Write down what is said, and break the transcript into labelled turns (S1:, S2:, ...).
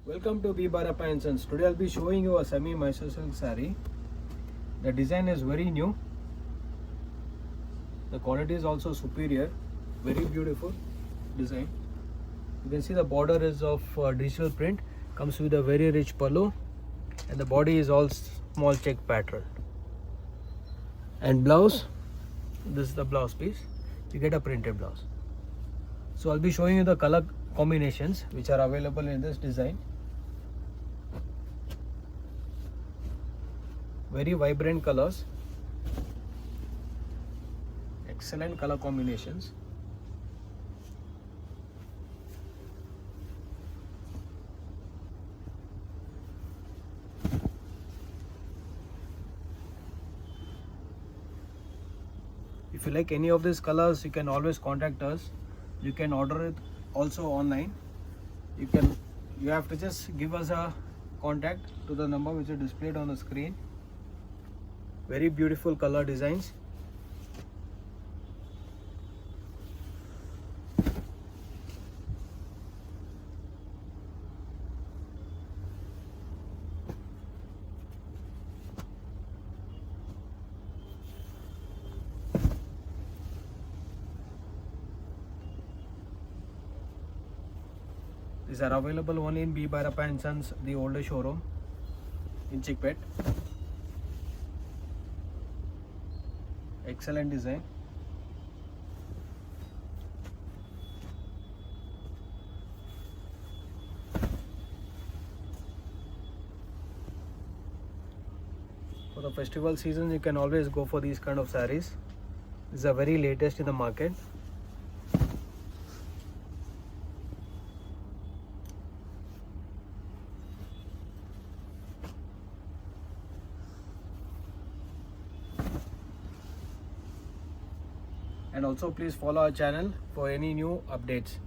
S1: Welcome to Byrappa. Today I'll be showing you a semi Mysore silk saree. The design is very new. The quality is also superior. Very beautiful design. You can see the border is of digital print. Comes with a very rich pallu, and the body is all small check pattern. And blouse. This is the blouse piece. You get a printed blouse. So I'll be showing you the color combinations which are available in this design. Very vibrant colors, excellent color combinations. If you like any of these colors, you can always contact us. You can order it also online. You have to just give us a contact to the number which is displayed on the screen. Very beautiful color designs. These are available only in Byrappa, the older showroom in Chickpet. Excellent design. For the festival season, you can always go for these kind of sarees. These are very latest in the market. And also please follow our channel for any new updates.